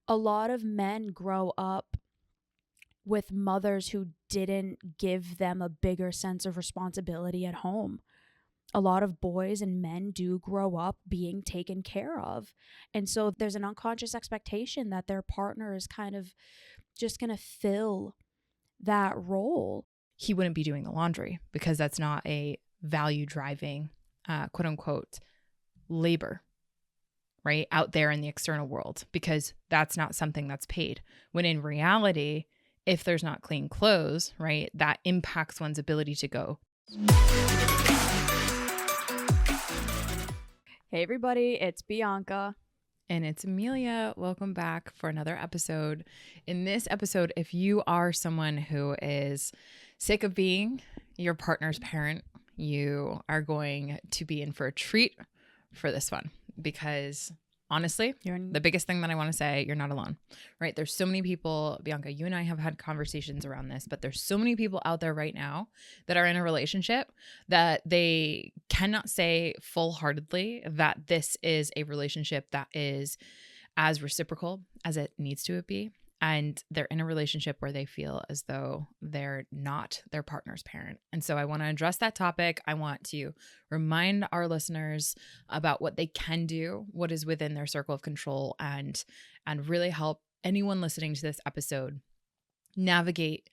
a lot of men grow up with mothers who didn't give them a bigger sense of responsibility at home. A lot of boys and men do grow up being taken care of. And so there's an unconscious expectation that their partner is kind of just going to fill that role. He wouldn't be doing the laundry because that's not a value driving, quote unquote, labor, right? Out there in the external world, because that's not something that's paid. When in reality, if there's not clean clothes, right, that impacts one's ability to go. Hey everybody, it's Bianca. And it's Emilia. Welcome back for another episode. In this episode, if you are someone who is sick of being your partner's parent, you are going to be in for a treat for this one, because honestly, the biggest thing that I want to say, you're not alone, right? There's so many people, Bianca, you and I have had conversations around this, but there's so many people out there right now that are in a relationship that they cannot say full-heartedly that this is a relationship that is as reciprocal as it needs to be. And they're in a relationship where they feel as though they're not their partner's parent. And so I want to address that topic. I want to remind our listeners about what they can do, what is within their circle of control, and really help anyone listening to this episode navigate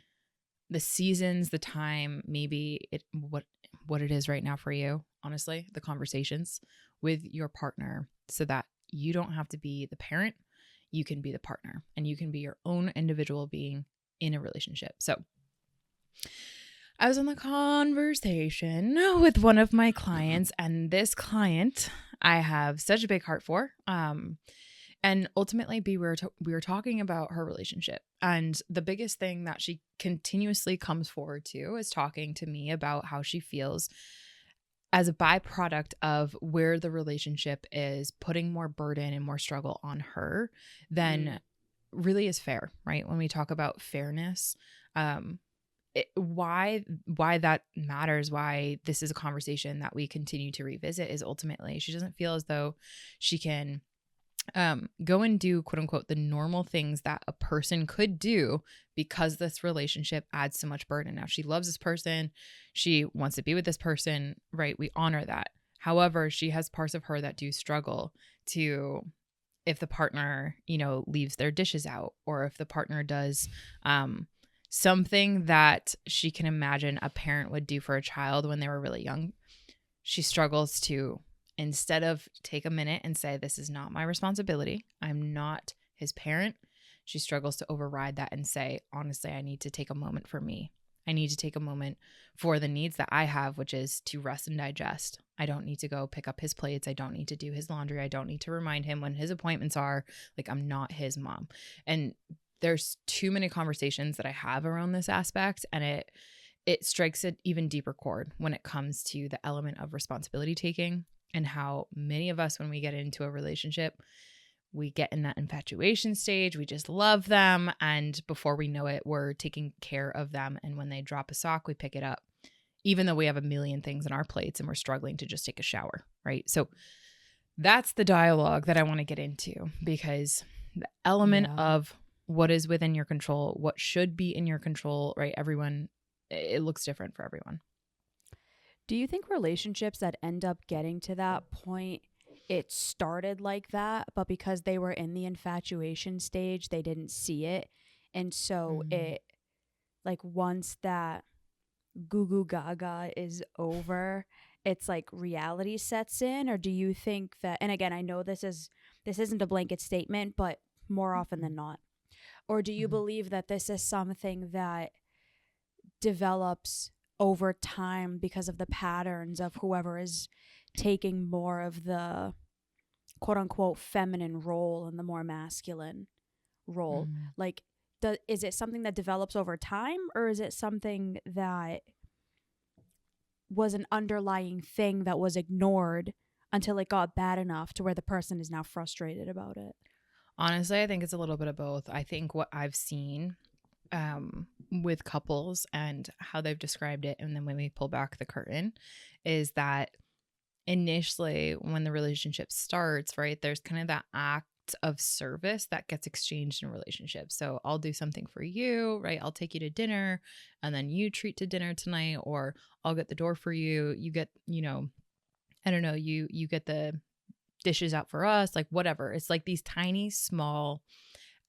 the seasons, the time, maybe what it is right now for you, honestly, the conversations with your partner, so that you don't have to be the parent. You can be the partner, and you can be your own individual being in a relationship. So I was on the conversation with one of my clients, and this client I have such a big heart for. And ultimately, we were talking about her relationship, and the biggest thing that she continuously comes forward to is talking to me about how she feels as a byproduct of where the relationship is putting more burden and more struggle on her than really is fair, right? When we talk about fairness, why that matters, why this is a conversation that we continue to revisit, is ultimately she doesn't feel as though she can go and do, quote unquote, the normal things that a person could do because this relationship adds so much burden. Now, she loves this person. She wants to be with this person, right? We honor that. However, she has parts of her that do struggle to, if the partner, leaves their dishes out, or if the partner does something that she can imagine a parent would do for a child when they were really young, she struggles to, instead of take a minute and say, this is not my responsibility, I'm not his parent, she struggles to override that and say, honestly, I need to take a moment for me. I need to take a moment for the needs that I have, which is to rest and digest. I don't need to go pick up his plates. I don't need to do his laundry. I don't need to remind him when his appointments are. Like, I'm not his mom. And there's too many conversations that I have around this aspect, and it strikes an even deeper chord when it comes to the element of responsibility taking. And how many of us, when we get into a relationship, we get in that infatuation stage. We just love them. And before we know it, we're taking care of them. And when they drop a sock, we pick it up, even though we have a million things on our plates and we're struggling to just take a shower, right? So that's the dialogue that I want to get into, because the element of what is within your control, what should be in your control, right? Everyone, it looks different for everyone. Do you think relationships that end up getting to that point, it started like that, but because they were in the infatuation stage, they didn't see it? And so it, like, once that goo goo gaga is over, it's like reality sets in? Or do you think that, and again, I know this isn't a blanket statement, but more often than not, or do you believe that this is something that develops over time because of the patterns of whoever is taking more of the quote unquote feminine role and the more masculine role? Like, is it something that develops over time, or is it something that was an underlying thing that was ignored until it got bad enough to where the person is now frustrated about it? Honestly, I think it's a little bit of both. I think what I've seen with couples and how they've described it, and then when we pull back the curtain, is that initially when the relationship starts, right, there's kind of that act of service that gets exchanged in relationships. So I'll do something for you, right? I'll take you to dinner and then you treat to dinner tonight, or I'll get the door for you. You get, I don't know, you get the dishes out for us, like whatever. It's like these tiny, small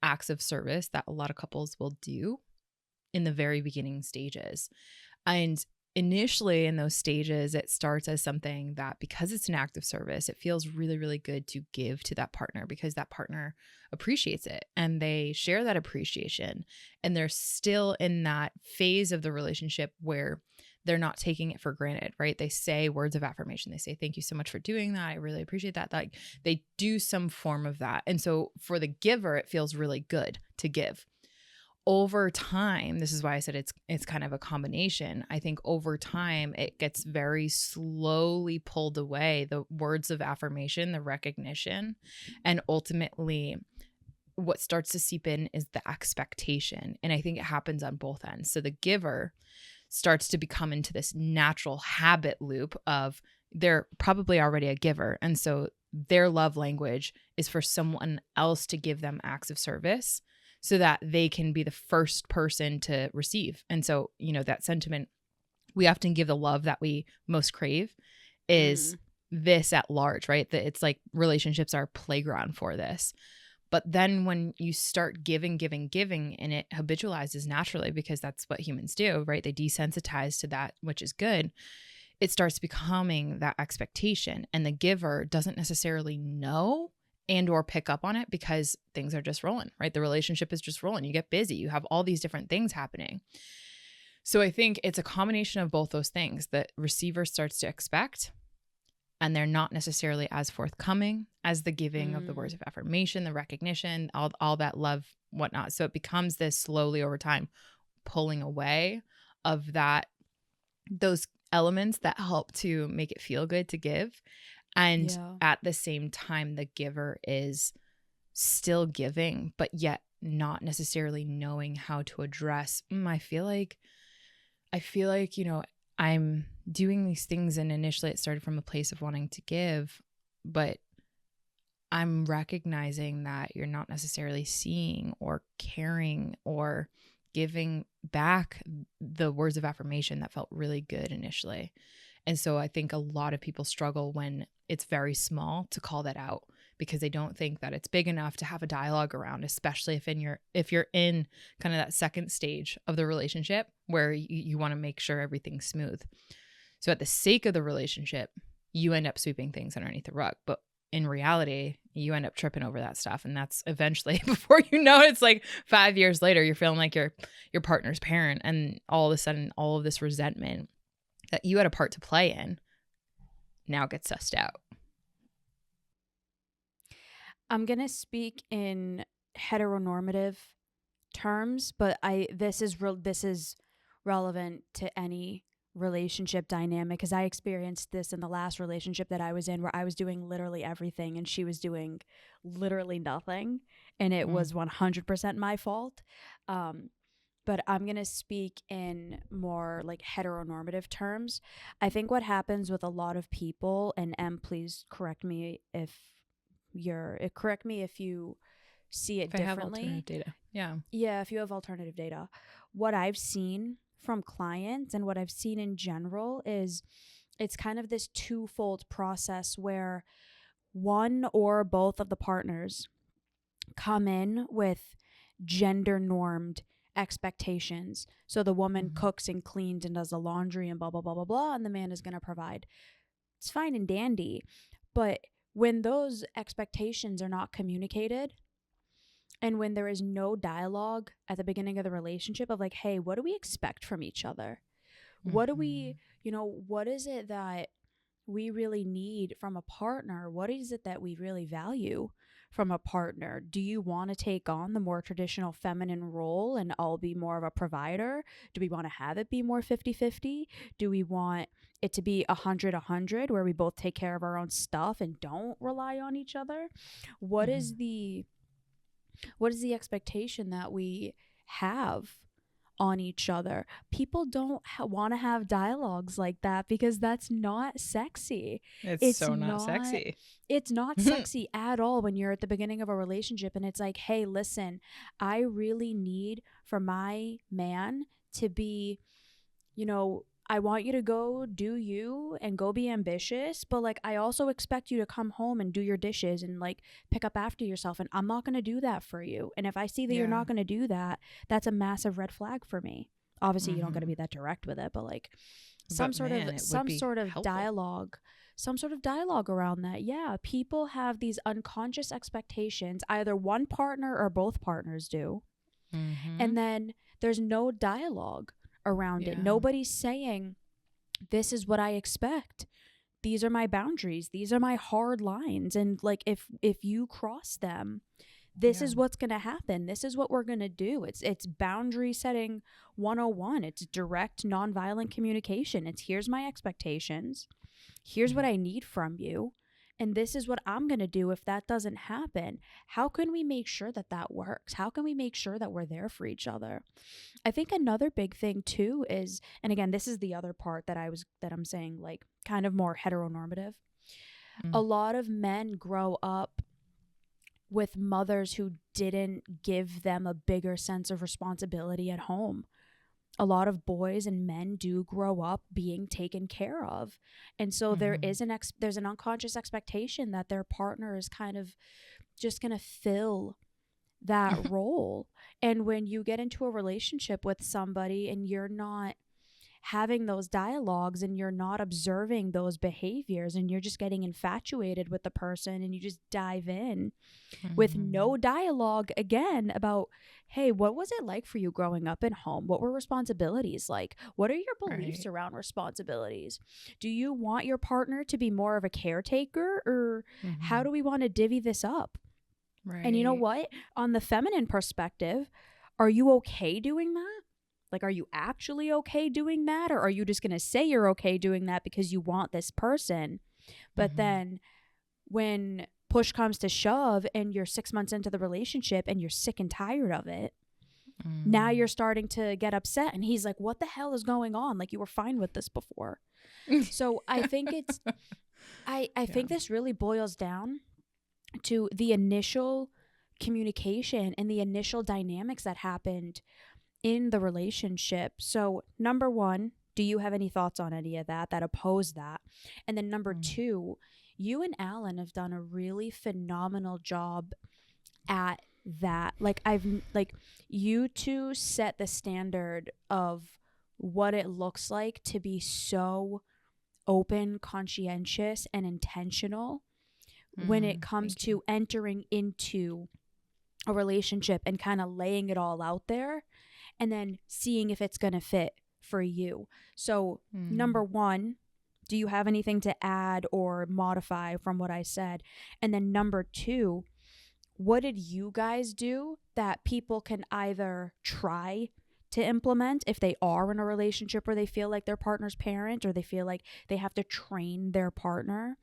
acts of service that a lot of couples will do in the very beginning stages. And initially in those stages, it starts as something that, because it's an act of service, it feels really, really good to give to that partner, because that partner appreciates it and they share that appreciation. And they're still in that phase of the relationship where they're not taking it for granted, right? They say words of affirmation. They say, thank you so much for doing that. I really appreciate that. Like, they do some form of that. And so for the giver, it feels really good to give. Over time, this is why I said it's kind of a combination. I think over time it gets very slowly pulled away, the words of affirmation, the recognition, and ultimately what starts to seep in is the expectation. And I think it happens on both ends. So the giver starts to become into this natural habit loop of, they're probably already a giver, and so their love language is for someone else to give them acts of service, so that they can be the first person to receive. And so, that sentiment, we often give the love that we most crave is this at large, right? That it's like relationships are a playground for this. But then when you start giving, and it habitualizes naturally, because that's what humans do, right? They desensitize to that, which is good. It starts becoming that expectation, and the giver doesn't necessarily know and or pick up on it, because things are just rolling, right? The relationship is just rolling. You get busy. You have all these different things happening. So I think it's a combination of both those things. The receiver starts to expect, and they're not necessarily as forthcoming as the giving of the words of affirmation, the recognition, all that love, whatnot. So it becomes this slowly over time pulling away of those elements that help to make it feel good to give. And at the same time, the giver is still giving, but yet not necessarily knowing how to address, I feel like, I'm doing these things, and initially it started from a place of wanting to give, but I'm recognizing that you're not necessarily seeing or caring or giving back the words of affirmation that felt really good initially. And so I think a lot of people struggle when it's very small to call that out, because they don't think that it's big enough to have a dialogue around, especially if you're in kind of that second stage of the relationship where you want to make sure everything's smooth. So at the sake of the relationship, you end up sweeping things underneath the rug. But in reality, you end up tripping over that stuff. And that's eventually, before you know it, it's like 5 years later, you're feeling like your partner's parent. And all of a sudden, all of this resentment that you had a part to play in now gets sussed out. I'm going to speak in heteronormative terms, but this is relevant to any relationship dynamic, because I experienced this in the last relationship that I was in, where I was doing literally everything and she was doing literally nothing, and it was 100% my fault. But I'm going to speak in more like heteronormative terms. I think what happens with a lot of people, and please correct me if you see it differently. I have alternative data. Yeah, if you have alternative data. What I've seen from clients and what I've seen in general is it's kind of this twofold process where one or both of the partners come in with gender normed expectations. So the woman cooks and cleans and does the laundry and blah, blah, blah, blah, blah, and the man is going to provide. It's fine and dandy. But when those expectations are not communicated, and when there is no dialogue at the beginning of the relationship of like, hey, what do we expect from each other? What do we, what is it that we really need from a partner? What is it that we really value from a partner? Do you want to take on the more traditional feminine role and I'll be more of a provider? Do we want to have it be more 50-50? Do we want it to be 100-100 where we both take care of our own stuff and don't rely on each other? What is the expectation that we have on each other. People don't want to have dialogues like that because that's not sexy. It's It's so not not sexy. it's not sexy at all when you're at the beginning of a relationship and it's like, "Hey, listen, I really need for my man to be, I want you to go do you and go be ambitious, but like I also expect you to come home and do your dishes and like pick up after yourself, and I'm not going to do that for you. And if I see that you're Yeah. not going to do that, that's a massive red flag for me." Obviously, you don't got to Mm-hmm. be that direct with it, but like some But sort of man, it would some be sort of helpful. dialogue some sort of dialogue around that. Yeah, people have these unconscious expectations, either one partner or both partners do, Mm-hmm. and then there's no dialogue around it. Yeah. Nobody's saying, this is what I expect. These are my boundaries. These are my hard lines. And like if you cross them, this Yeah. is what's going to happen. This is what we're going to do. It's boundary setting 101. It's direct nonviolent communication. It's here's my expectations. Here's what I need from you. And this is what I'm going to do if that doesn't happen. How can we make sure that that works? How can we make sure that we're there for each other? I think another big thing too is, and again, this is the other part that I'm saying, like kind of more heteronormative. A Mm. lot of men grow up with mothers who didn't give them a bigger sense of responsibility at home. A lot of boys and men do grow up being taken care of. And so there Mm-hmm. is there's an unconscious expectation that their partner is kind of just going to fill that role. And when you get into a relationship with somebody and you're not having those dialogues and you're not observing those behaviors and you're just getting infatuated with the person and you just dive in with Mm-hmm. no dialogue again about, hey, what was it like for you growing up at home? What were responsibilities like? What are your beliefs Right. around responsibilities? Do you want your partner to be more of a caretaker, or how Mm-hmm. do we want to divvy this up? And you know Right. what? On the feminine perspective, are you okay doing that? Like, are you actually okay doing that? Or are you just going to say you're okay doing that because you want this person? But Mm-hmm. then when push comes to shove and you're 6 months into the relationship and you're sick and tired of it, now you're starting to get upset. And he's like, what the hell is going on? Like, you were fine with this before. Mm. So I think I Yeah. think this really boils down to the initial communication and the initial dynamics that happened in the relationship. So, number one, do you have any thoughts on any of that oppose that? And then number Mm. two, you and Alan have done a really phenomenal job at that. Like you two set the standard of what it looks like to be so open, conscientious, and intentional when it comes Thank you. to entering into a relationship and kind of laying it all out there and then seeing if it's going to fit for you. So, Mm. number one, do you have anything to add or modify from what I said? And then number two, what did you guys do that people can either try to implement if they are in a relationship where they feel like their partner's parent or they feel like they have to train their partner?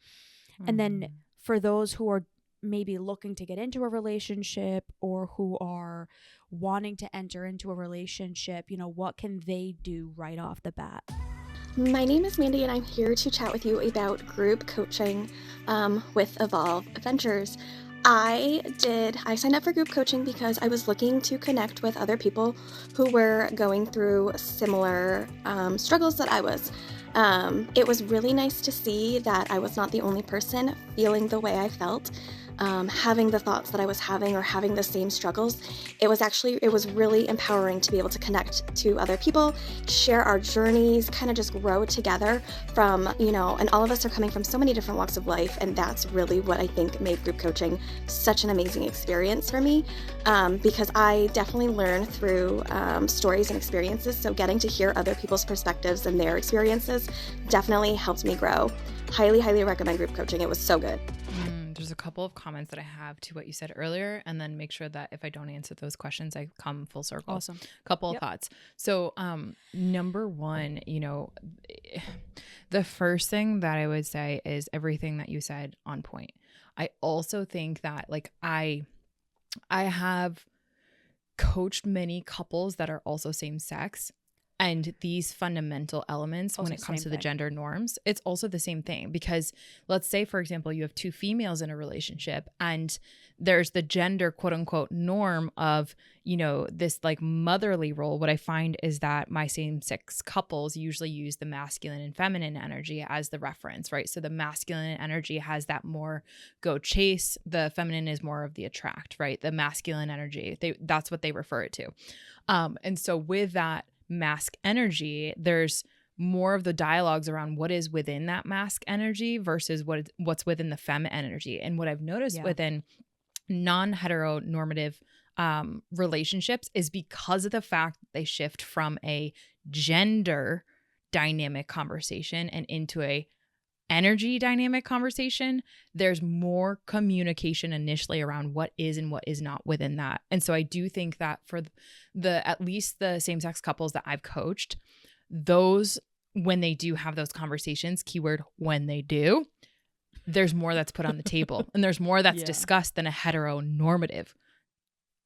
And then Mm-hmm. for those who are maybe looking to get into a relationship or who are wanting to enter into a relationship, what can they do right off the bat? My name is Mandy, and I'm here to chat with you about group coaching with Evolve Adventures. I signed up for group coaching because I was looking to connect with other people who were going through similar struggles that I was. It was really nice to see that I was not the only person feeling the way I felt, having the thoughts that I was having or having the same struggles. It was really empowering to be able to connect to other people, share our journeys, kind of just grow together and all of us are coming from so many different walks of life. And that's really what I think made group coaching such an amazing experience for me, because I definitely learn through stories and experiences. So getting to hear other people's perspectives and their experiences definitely helped me grow. Highly, highly recommend group coaching. It was so good. There's a couple of comments that I have to what you said earlier, and then make sure that if I don't answer those questions, I come full circle. Awesome. Couple of Yep. thoughts. So, number one, the first thing that I would say is everything that you said on point. I also think that I have coached many couples that are also same sex, and these fundamental elements Also when it comes same to the thing. gender norms, it's also the same thing. Because let's say, for example, you have two females in a relationship and there's the gender quote unquote norm of, you know, this like motherly role. What I find is that my same sex couples usually use the masculine and feminine energy as the reference, right? So the masculine energy has that more go chase, the feminine is more of the attract, right? The masculine energy, that's what they refer it to. And so with that mask energy, there's more of the dialogues around what is within that mask energy versus what's within the femme energy. And what I've noticed within non-heteronormative relationships is because of the fact that they shift from a gender dynamic conversation and into a energy dynamic conversation, there's more communication initially around what is and what is not within that. And so I do think that for the at least the same-sex couples that I've coached, those, when they do have those conversations, keyword when they do, there's more that's put on the table and there's more that's discussed than a heteronormative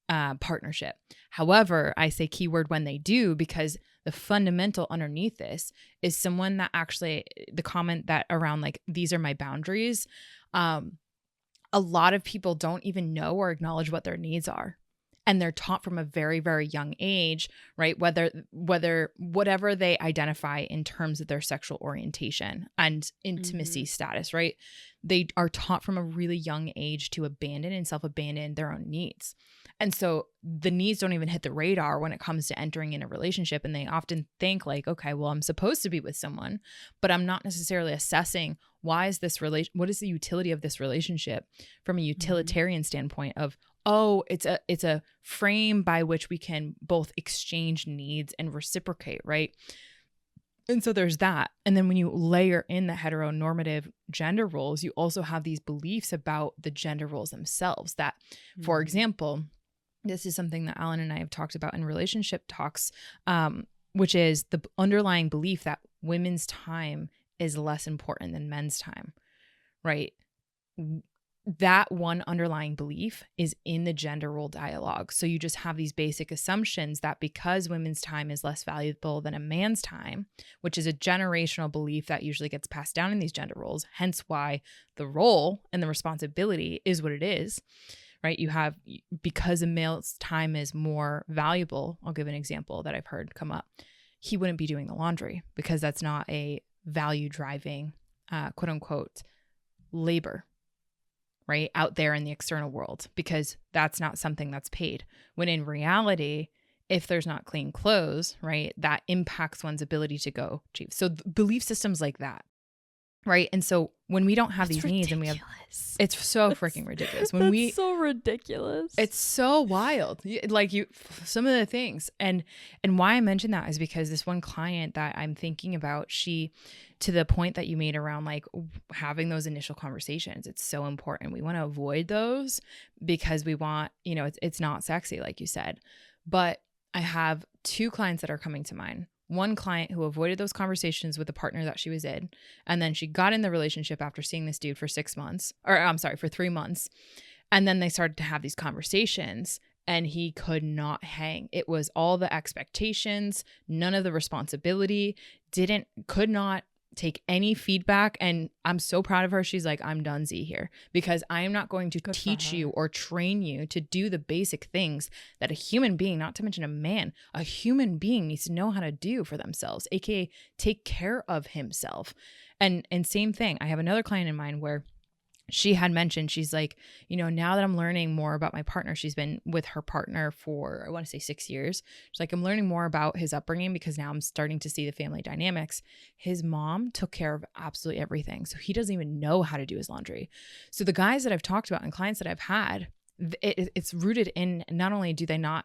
partnership. However, I say keyword when they do because the fundamental underneath this is someone that actually, the comment that around like, these are my boundaries. A lot of people don't even know or acknowledge what their needs are. And they're taught from a very, very young age, right? Whatever they identify in terms of their sexual orientation and intimacy status, right? They are taught from a really young age to abandon and self-abandon their own needs. And so the needs don't even hit the radar when it comes to entering in a relationship. And they often think like, okay, well, I'm supposed to be with someone, but I'm not necessarily assessing what is the utility of this relationship from a utilitarian standpoint of, oh, it's a frame by which we can both exchange needs and reciprocate, right? And so there's that. And then when you layer in the heteronormative gender roles, you also have these beliefs about the gender roles themselves that, for example, this is something that Alan and I have talked about in relationship talks, which is the underlying belief that women's time is less important than men's time, right? That one underlying belief is in the gender role dialogue. So you just have these basic assumptions that because women's time is less valuable than a man's time, which is a generational belief that usually gets passed down in these gender roles, hence why the role and the responsibility is what it is, right? You have, because a male's time is more valuable, I'll give an example that I've heard come up. He wouldn't be doing the laundry because that's not a value driving, quote unquote, labor, right, out there in the external world, because that's not something that's paid. When in reality, if there's not clean clothes, right, that impacts one's ability to go achieve. So belief systems like that, right? And so when we don't have these needs and we have, it's so freaking ridiculous. When so ridiculous. It's so wild. Like some of the things, and why I mention that is because this one client that I'm thinking about, she, to the point that you made around like having those initial conversations, it's so important. We want to avoid those because we want, it's not sexy, like you said. But I have two clients that are coming to mind. One client who avoided those conversations with the partner that she was in, and then she got in the relationship after seeing this dude for 3 months. And then they started to have these conversations and he could not hang. It was all the expectations, none of the responsibility, could not take any feedback. And I'm so proud of her. She's like, I'm done Z here because I am not going to teach you or train you to do the basic things that a human being, not to mention a human being needs to know how to do for themselves, aka take care of himself. And same thing. I have another client in mind where she had mentioned, she's like, now that I'm learning more about my partner, she's been with her partner for, I want to say 6 years. She's like, I'm learning more about his upbringing because now I'm starting to see the family dynamics. His mom took care of absolutely everything. So he doesn't even know how to do his laundry. So the guys that I've talked about and clients that I've had, it's rooted in, not only do they not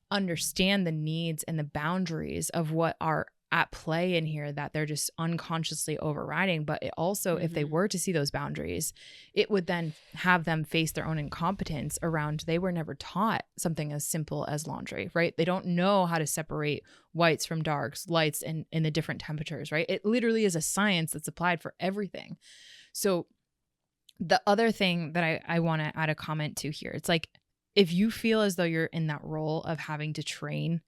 understand the needs and the boundaries of what are at play in here that they're just unconsciously overriding, but it also, if they were to see those boundaries, it would then have them face their own incompetence around, they were never taught something as simple as laundry, right? They don't know how to separate whites from darks, lights in the different temperatures, right? It literally is a science that's applied for everything. So the other thing that I want to add a comment to here, it's like, if you feel as though you're in that role of having to train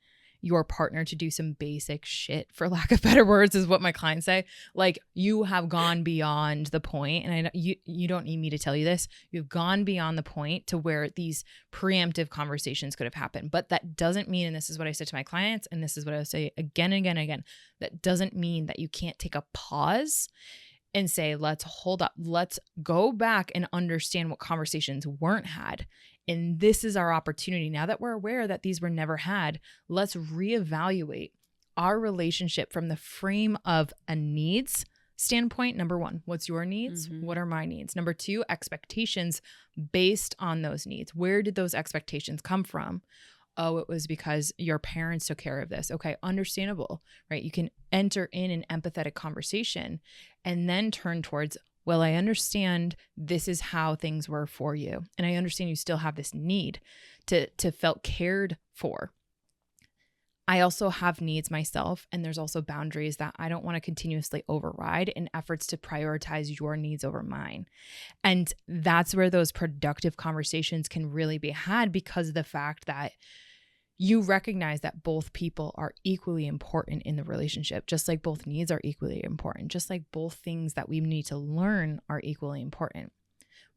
your partner to do some basic shit, for lack of better words, is what my clients say, like, you have gone beyond the point, and you don't need me to tell you this, you've gone beyond the point to where these preemptive conversations could have happened. But that doesn't mean, and this is what I said to my clients, and this is what I say again and again and again, that doesn't mean that you can't take a pause and say, let's hold up, let's go back and understand what conversations weren't had. And this is our opportunity. Now that we're aware that these were never had, let's reevaluate our relationship from the frame of a needs standpoint. Number one, what's your needs? What are my needs? Number two, expectations based on those needs. Where did those expectations come from? Oh, it was because your parents took care of this. Okay, understandable, right? You can enter in an empathetic conversation and then turn towards, well, I understand this is how things were for you. And I understand you still have this need to felt cared for. I also have needs myself, and there's also boundaries that I don't want to continuously override in efforts to prioritize your needs over mine. And that's where those productive conversations can really be had, because of the fact that you recognize that both people are equally important in the relationship, just like both needs are equally important, just like both things that we need to learn are equally important.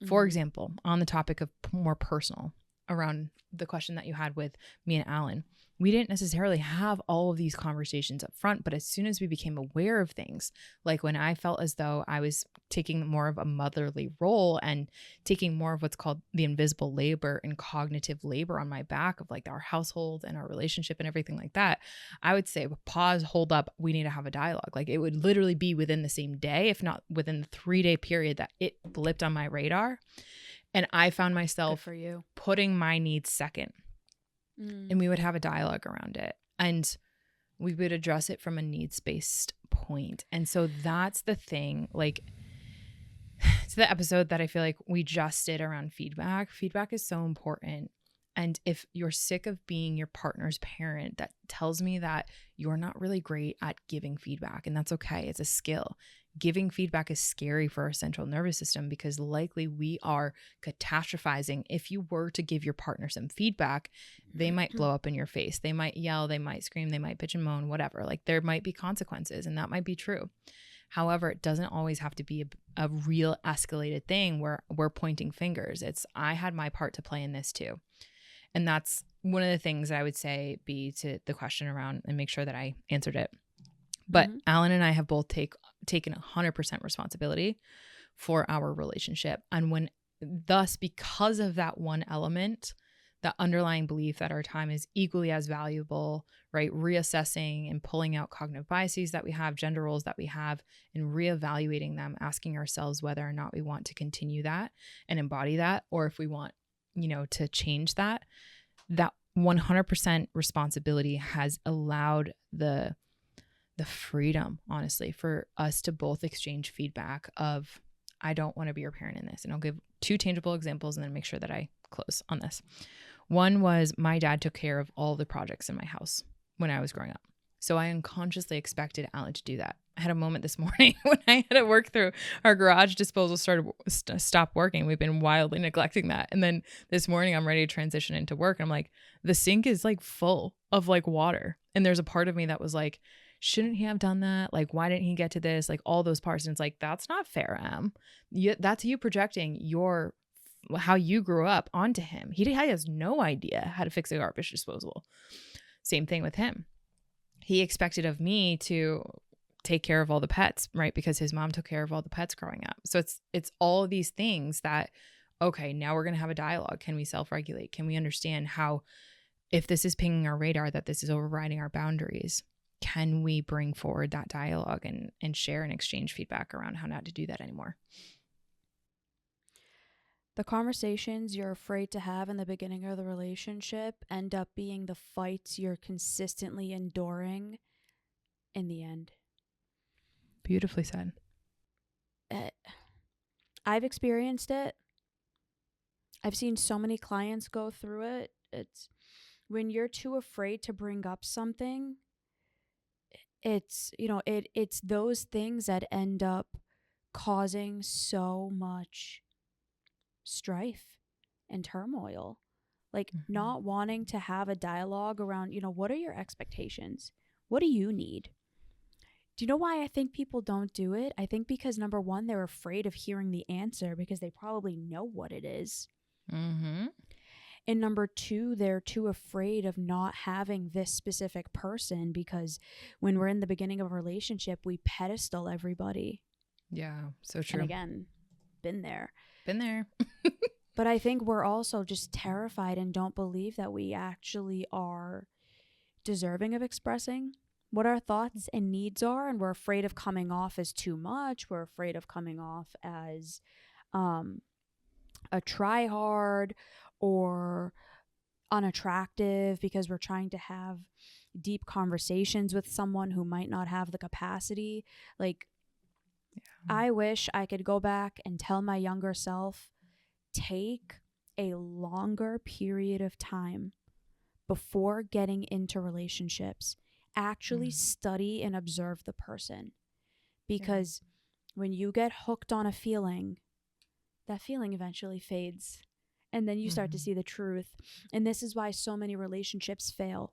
For example, on the topic of more personal, around the question that you had with me and Alan, we didn't necessarily have all of these conversations up front, but as soon as we became aware of things, like when I felt as though I was taking more of a motherly role and taking more of what's called the invisible labor and cognitive labor on my back of like our household and our relationship and everything like that, I would say, pause, hold up, we need to have a dialogue. Like, it would literally be within the same day, if not within the 3-day period, that it blipped on my radar. And I found myself putting my needs second. And we would have a dialogue around it. And we would address it from a needs-based point. And so that's the thing. Like, it's the episode that I feel like we just did around feedback. Feedback is so important. And if you're sick of being your partner's parent, that tells me that you're not really great at giving feedback. And that's okay. It's a skill. Giving feedback is scary for our central nervous system, because likely we are catastrophizing. If you were to give your partner some feedback, they might blow up in your face. They might yell, they might scream, they might bitch and moan, whatever. Like, there might be consequences, and that might be true. However, it doesn't always have to be a real escalated thing where we're pointing fingers. It's, I had my part to play in this too. And that's one of the things I would say be to the question around, and make sure that I answered it. But Alan and I have both taken 100% responsibility for our relationship. And thus, because of that one element, that underlying belief that our time is equally as valuable, right? Reassessing and pulling out cognitive biases that we have, gender roles that we have, and reevaluating them, asking ourselves whether or not we want to continue that and embody that, or if we want, to change that 100% responsibility has allowed the freedom, honestly, for us to both exchange feedback of, I don't want to be your parent in this. And I'll give 2 tangible examples and then make sure that I close on this. One was, my dad took care of all the projects in my house when I was growing up. So I unconsciously expected Alan to do that. I had a moment this morning when I had to work through our garage disposal stopped working. We've been wildly neglecting that. And then this morning I'm ready to transition into work. I'm like, the sink is like full of like water. And there's a part of me that was like, shouldn't he have done that? Like, why didn't he get to this? Like, all those parts. And it's like, that's not fair, Em. That's you projecting how you grew up onto him. He has no idea how to fix a garbage disposal. Same thing with him. He expected of me to take care of all the pets, right? Because his mom took care of all the pets growing up. So it's all of these things that, okay, now we're going to have a dialogue. Can we self-regulate? Can we understand how, if this is pinging our radar, that this is overriding our boundaries? Can we bring forward that dialogue and share and exchange feedback around how not to do that anymore? The conversations you're afraid to have in the beginning of the relationship end up being the fights you're consistently enduring in the end. Beautifully said. I've experienced it. I've seen so many clients go through it. It's when you're too afraid to bring up something, it's those things that end up causing so much strife and turmoil. Like not wanting to have a dialogue around, you know, what are your expectations? What do you need? Do you know why I think people don't do it? I think because number one, they're afraid of hearing the answer because they probably know what it is. Mm-hmm. And number two, they're too afraid of not having this specific person because when we're in the beginning of a relationship, we pedestal everybody. Yeah, so true. And again, been there. Been there. But I think we're also just terrified and don't believe that we actually are deserving of expressing what our thoughts and needs are. And we're afraid of coming off as too much. We're afraid of coming off as a try hard or unattractive because we're trying to have deep conversations with someone who might not have the capacity. Like, I wish I could go back and tell my younger self, take a longer period of time before getting into relationships. Actually study and observe the person. Because when you get hooked on a feeling, that feeling eventually fades. And then you start to see the truth. And this is why so many relationships fail.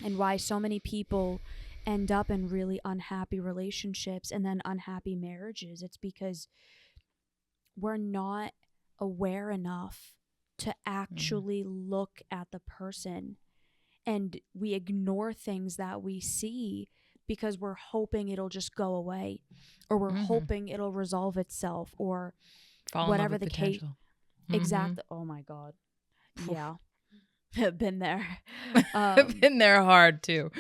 And why so many people end up in really unhappy relationships and then unhappy marriages. It's because we're not aware enough to actually look at the person. And we ignore things that we see because we're hoping it'll just go away. Or we're hoping it'll resolve itself. Or fall whatever in love with the case. potential. Exactly. Oh my God. Yeah. Been there. Been there hard too.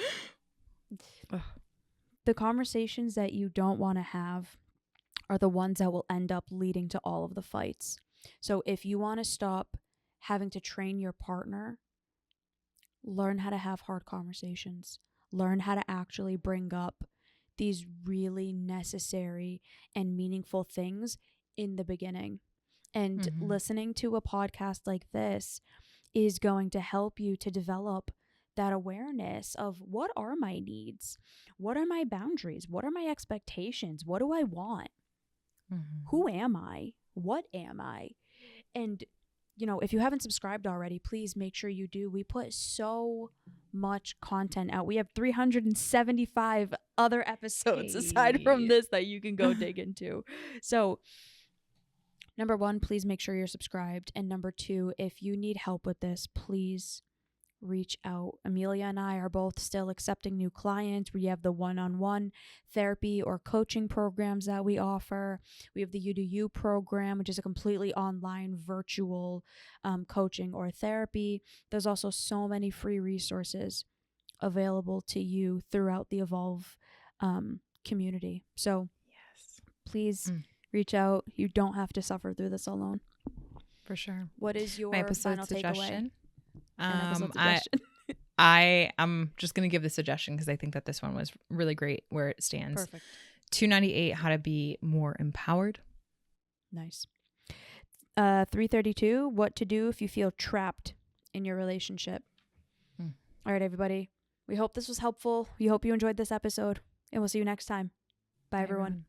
The conversations that you don't want to have are the ones that will end up leading to all of the fights. So if you want to stop having to train your partner, learn how to have hard conversations. Learn how to actually bring up these really necessary and meaningful things in the beginning. And listening to a podcast like this is going to help you to develop that awareness of what are my needs? What are my boundaries? What are my expectations? What do I want? Who am I? What am I? And, you know, if you haven't subscribed already, please make sure you do. We put so much content out. We have 375 other episodes aside from this that you can go dig into. So, number one, please make sure you're subscribed. And number two, if you need help with this, please reach out. Emilia and I are both still accepting new clients. We have the one-on-one therapy or coaching programs that we offer. We have the You Do You program, which is a completely online virtual coaching or therapy. There's also so many free resources available to you throughout the Evolve community. So please reach out. You don't have to suffer through this alone. For sure. What is your my episode final suggestion? Suggestion? I'm just going to give the suggestion because I think that this one was really great where it stands. Perfect. 298, how to be more empowered. Nice. 332, what to do if you feel trapped in your relationship. All right, everybody. We hope this was helpful. We hope you enjoyed this episode, and we'll see you next time. Bye, everyone.